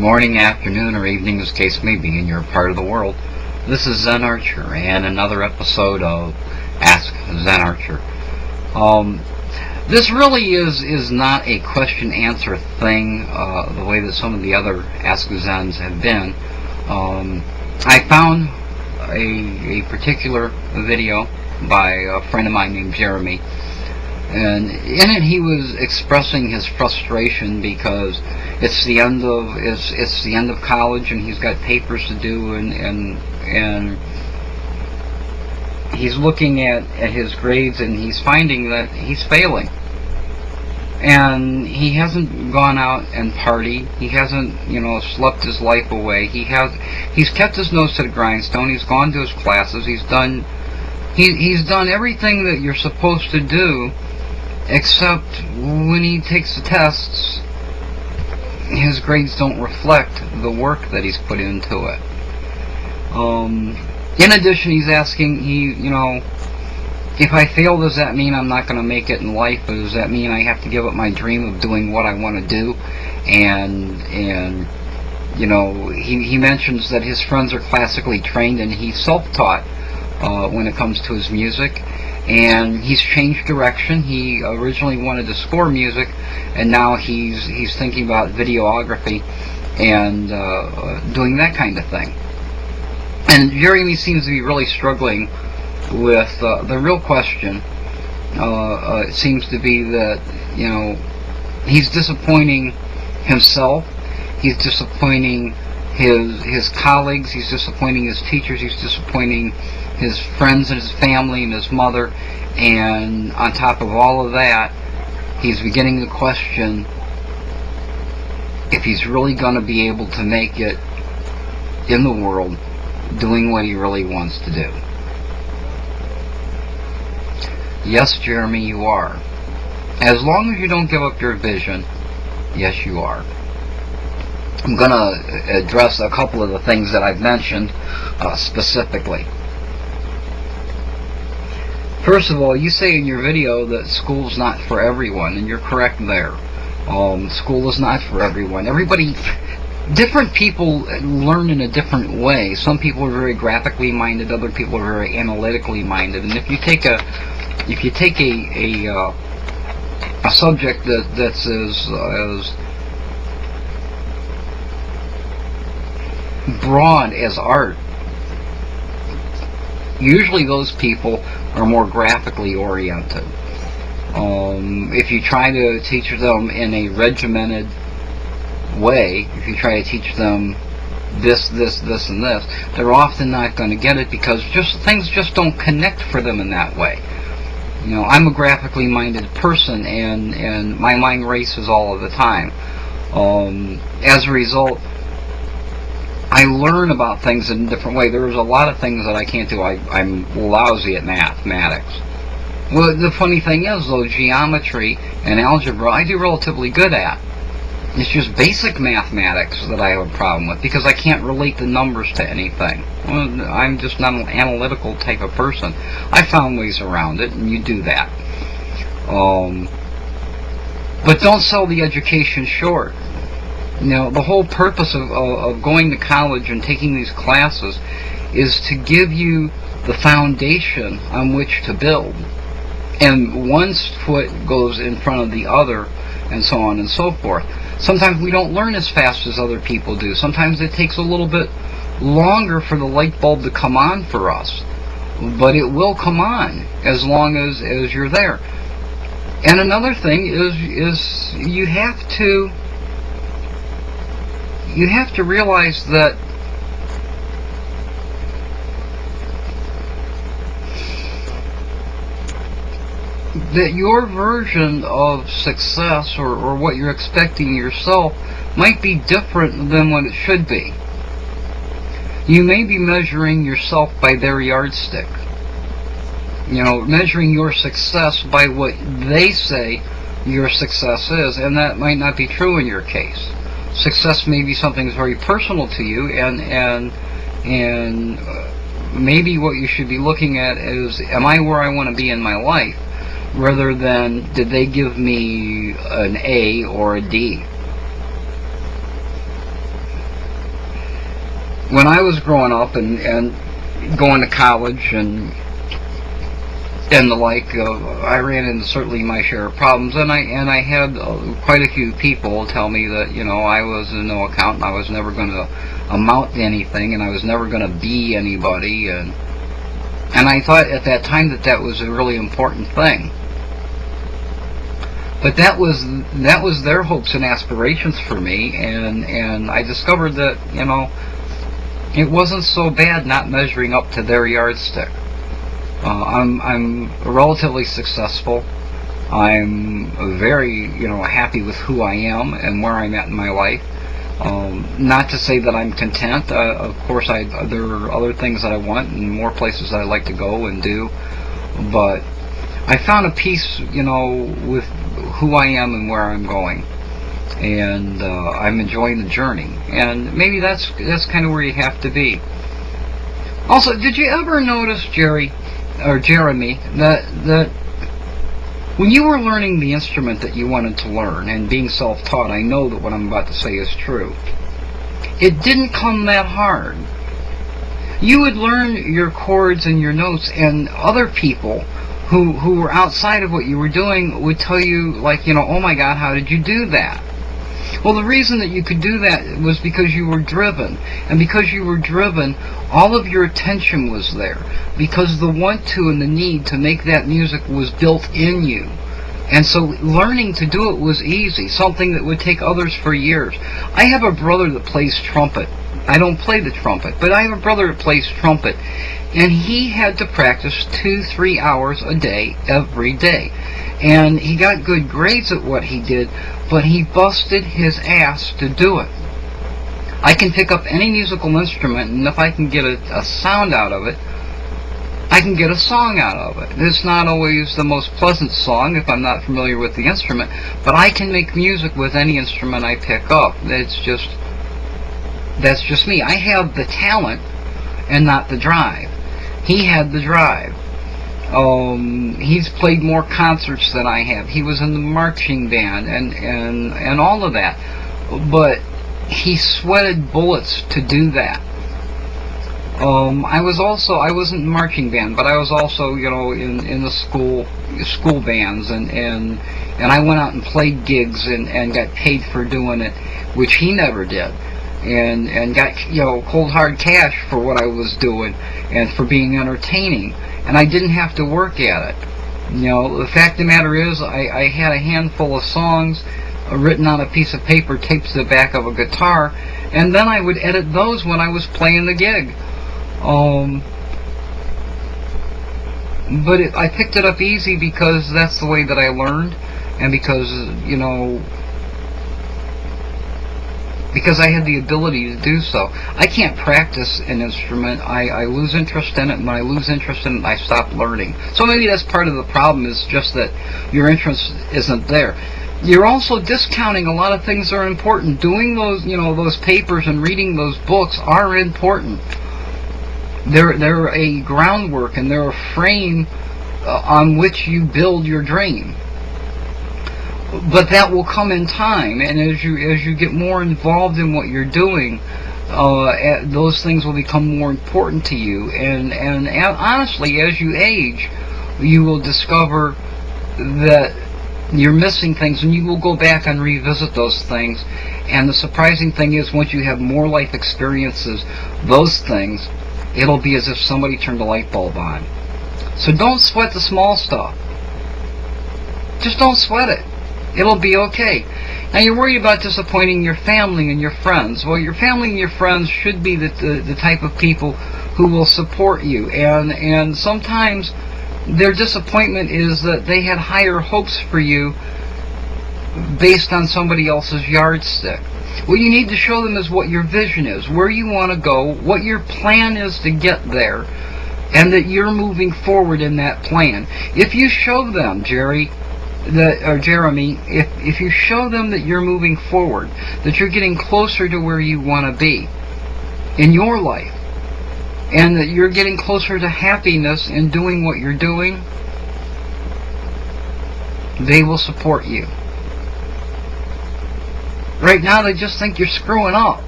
morning, afternoon, or evening, as the case may be, in your part of the world. This is Zen Archer, and another episode of Ask Zen Archer. This really is not a question-answer thing, the way that some of the other Ask Zens have been. I found a particular video by a friend of mine named Jeremy, and in it he was expressing his frustration because it's the end of college and he's got papers to do, and he's looking at his grades and he's finding that he's failing. And he hasn't gone out and partied. He hasn't, slept his life away. He's kept his nose to the grindstone. He's gone to his classes. He's done everything that you're supposed to do, except when he takes the tests, his grades don't reflect the work that he's put into it. In addition, he's asking, if I fail, does that mean I'm not going to make it in life? Or does that mean I have to give up my dream of doing what I want to do? And he mentions that his friends are classically trained and he's self-taught when it comes to his music. And he's changed direction. He originally wanted to score music, and now he's thinking about videography and doing that kind of thing. And Jeremy seems to be really struggling with the real question. It seems to be that he's disappointing himself, he's disappointing his colleagues, he's disappointing his teachers, he's disappointing his friends and his family and his mother, and on top of all of that, he's beginning to question if he's really going to be able to make it in the world doing what he really wants to do. Yes, Jeremy, you are. As long as you don't give up your vision, yes, you are. I'm going to address a couple of the things that I've mentioned specifically. First of all, you say in your video that school's not for everyone, and you're correct there. School is not for everyone. Different people learn in a different way. Some people are very graphically minded, other people are very analytically minded, and if you take a subject that's as broad as art, usually those people are more graphically oriented. If you try to teach them in a regimented way, if you try to teach them this, and this, they're often not going to get it because things just don't connect for them in that way. I'm a graphically minded person, and my mind races all of the time. As a result, I learn about things in a different way. There's a lot of things that I can't do. I'm lousy at mathematics. Well, the funny thing is, though, geometry and algebra I do relatively good at. It's just basic mathematics that I have a problem with because I can't relate the numbers to anything. Well, I'm just not an analytical type of person. I found ways around it, and you do that. But don't sell the education short. The whole purpose of going to college and taking these classes is to give you the foundation on which to build. And one foot goes in front of the other, and so on and so forth. Sometimes we don't learn as fast as other people do. Sometimes it takes a little bit longer for the light bulb to come on for us. But it will come on as long as you're there. And another thing is you have to realize that your version of success or what you're expecting yourself might be different than what it should be. You may be measuring yourself by their yardstick. Measuring your success by what they say your success is, and that might not be true in your case. Success may be something that's very personal to you, and maybe what you should be looking at is, am I where I want to be in my life? Rather than, did they give me an A or a D? when I was growing up and going to college and the like, I ran into certainly my share of problems, and I had quite a few people tell me that, you know, I was a no account and I was never going to amount to anything, and I was never going to be anybody, and I thought at that time that that was a really important thing. But that was their hopes and aspirations for me, and I discovered that, you know, it wasn't so bad not measuring up to their yardstick. I'm relatively successful. I'm very, you know, happy with who I am and where I'm at in my life. Not to say that I'm content. Of course, there are other things that I want and more places that I like to go and do. But I found a peace, you know, with who I am and where I'm going. And I'm enjoying the journey. And maybe that's kind of where you have to be. Also, did you ever notice, Jeremy, that when you were learning the instrument that you wanted to learn and being self-taught, I know that what I'm about to say is true, it didn't come that hard. You would learn your chords and your notes, and other people who were outside of what you were doing would tell you, like, you know, oh my God, how did you do that? Well, the reason that you could do that was because you were driven. And because you were driven, all of your attention was there. Because the want to and the need to make that music was built in you. And so learning to do it was easy, something that would take others for years. I have a brother that plays trumpet. I don't play the trumpet, but I have a brother that plays trumpet. And he had to practice 2-3 hours a day, every day. And he got good grades at what he did, but he busted his ass to do it. I can pick up any musical instrument, and if I can get a sound out of it, I can get a song out of it. It's not always the most pleasant song if I'm not familiar with the instrument, but I can make music with any instrument I pick up. That's just me. I have the talent and not the drive. He had the drive. He's played more concerts than I have. He was in the marching band and all of that. But he sweated bullets to do that. I wasn't in the marching band, but I was also, you know, in the school bands, and I went out and played gigs and got paid for doing it, which he never did. And got, you know, cold hard cash for what I was doing and for being entertaining. And I didn't have to work at it. You know, the fact of the matter is, I had a handful of songs written on a piece of paper taped to the back of a guitar, and then I would edit those when I was playing the gig. But I picked it up easy because that's the way that I learned, and because, you know, because I had the ability to do so. I can't practice an instrument. I lose interest in it, and when I lose interest in it, I stop learning. So maybe that's part of the problem, is just that your interest isn't there. You're also discounting a lot of things that are important. Doing those, you know, those papers and reading those books are important. They're a groundwork, and they're a frame on which you build your dream. But that will come in time, and as you get more involved in what you're doing, those things will become more important to you. And honestly, as you age, you will discover that you're missing things, and you will go back and revisit those things. And the surprising thing is, once you have more life experiences, those things, it'll be as if somebody turned a light bulb on. So don't sweat the small stuff. Just don't sweat it. It'll be okay. Now, you're worried about disappointing your family and your friends. Well, your family and your friends should be the type of people who will support you. And sometimes their disappointment is that they had higher hopes for you based on somebody else's yardstick. What you need to show them is what your vision is, where you want to go, what your plan is to get there, and that you're moving forward in that plan. If you show them, Jeremy, if you show them that you're moving forward, that you're getting closer to where you want to be in your life, and that you're getting closer to happiness in doing what you're doing, they will support you. Right now, they just think you're screwing up.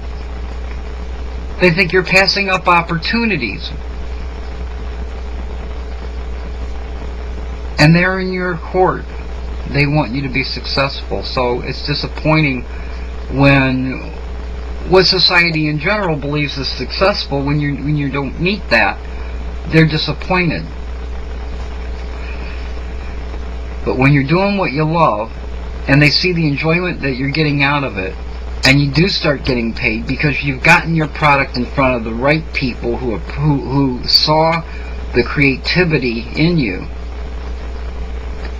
They think you're passing up opportunities. And they're in your court. They want you to be successful. So it's disappointing when what society in general believes is successful, when you don't meet that, they're disappointed. But when you're doing what you love, and they see the enjoyment that you're getting out of it, and you do start getting paid because you've gotten your product in front of the right people who saw the creativity in you,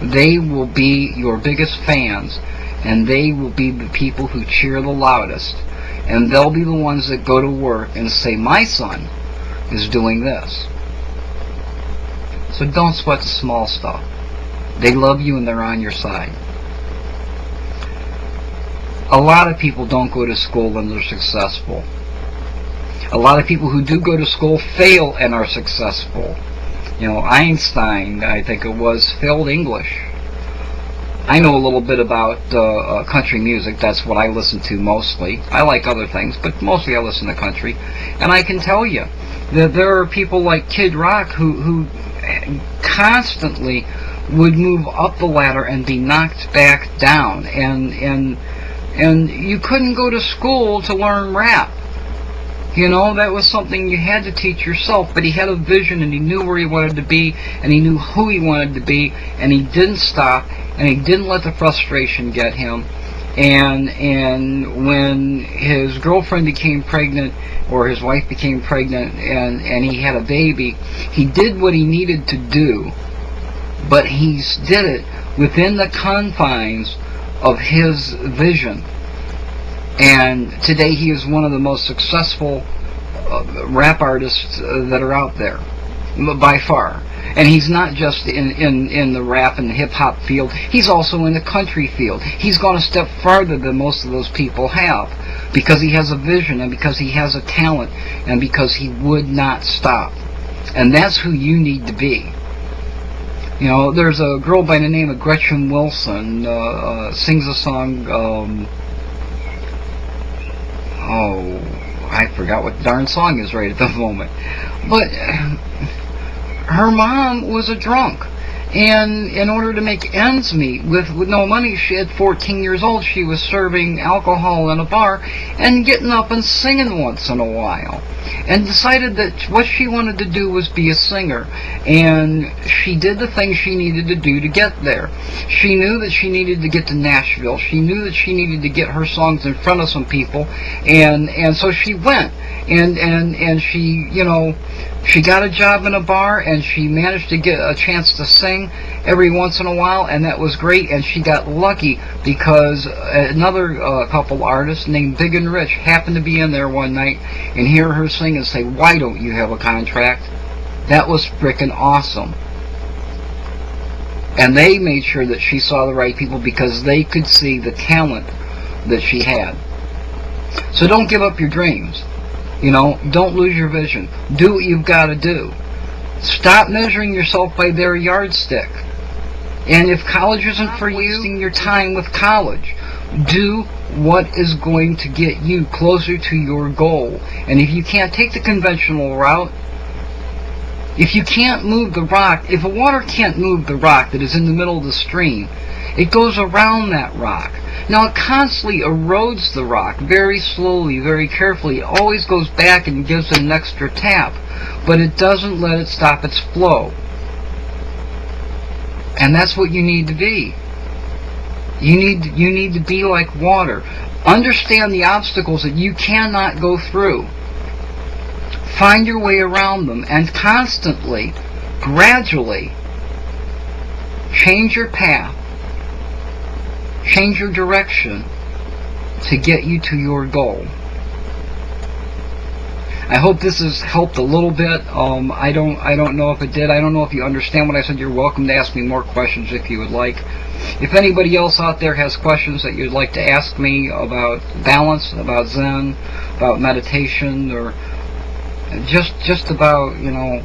they will be your biggest fans, and they will be the people who cheer the loudest, and they'll be the ones that go to work and say, my son is doing this. So don't sweat the small stuff. They love you and they're on your side. A lot of people don't go to school and they're successful. A lot of people who do go to school fail and are successful. You know, Einstein, I think it was, failed English. I know a little bit about country music. That's what I listen to mostly. I like other things, but mostly I listen to country. And I can tell you that there are people like Kid Rock who constantly would move up the ladder and be knocked back down. And you couldn't go to school to learn rap. You know, that was something you had to teach yourself, but he had a vision and he knew where he wanted to be and he knew who he wanted to be, and he didn't stop and he didn't let the frustration get him. And when his girlfriend became pregnant, or his wife became pregnant, and he had a baby, he did what he needed to do, but he did it within the confines of his vision. And today he is one of the most successful rap artists that are out there, by far. And he's not just in the rap and the hip-hop field, he's also in the country field. He's gone a step farther than most of those people have, because he has a vision, and because he has a talent, and because he would not stop. And that's who you need to be. You know, there's a girl by the name of Gretchen Wilson, sings a song, I forgot what the darn song is right at the moment. But her mom was a drunk. And in order to make ends meet with no money, she at 14 years old, she was serving alcohol in a bar and getting up and singing once in a while. And decided that what she wanted to do was be a singer. And she did the things she needed to do to get there. She knew that she needed to get to Nashville. She knew that she needed to get her songs in front of some people. And so she went. And she, you know, she got a job in a bar, and she managed to get a chance to sing every once in a while, and that was great. And she got lucky because another couple artists named Big and Rich happened to be in there one night and hear her sing and say, "Why don't you have a contract?" That was frickin' awesome. And they made sure that she saw the right people because they could see the talent that she had. So don't give up your dreams. You know, don't lose your vision. Do what you've got to do. Stop measuring yourself by their yardstick. And if college isn't for you, wasting your time with college. Do what is going to get you closer to your goal. And if you can't take the conventional route, if you can't move the rock, if a water can't move the rock that is in the middle of the stream, it goes around that rock. Now it constantly erodes the rock very slowly, very carefully. It always goes back and gives it an extra tap, but it doesn't let it stop its flow. And that's what you need to be. You need to be like water. Understand the obstacles that you cannot go through. Find your way around them, and constantly, gradually, change your path. Change your direction to get you to your goal. I hope this has helped a little bit. I don't know if it did. I don't know if you understand what I said. You're welcome to ask me more questions if you would like. If anybody else out there has questions that you'd like to ask me about balance, about Zen, about meditation, or just about, you know,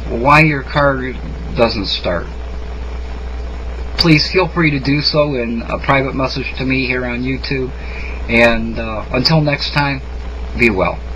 why your car doesn't start, please feel free to do so in a private message to me here on YouTube. And until next time, Be well.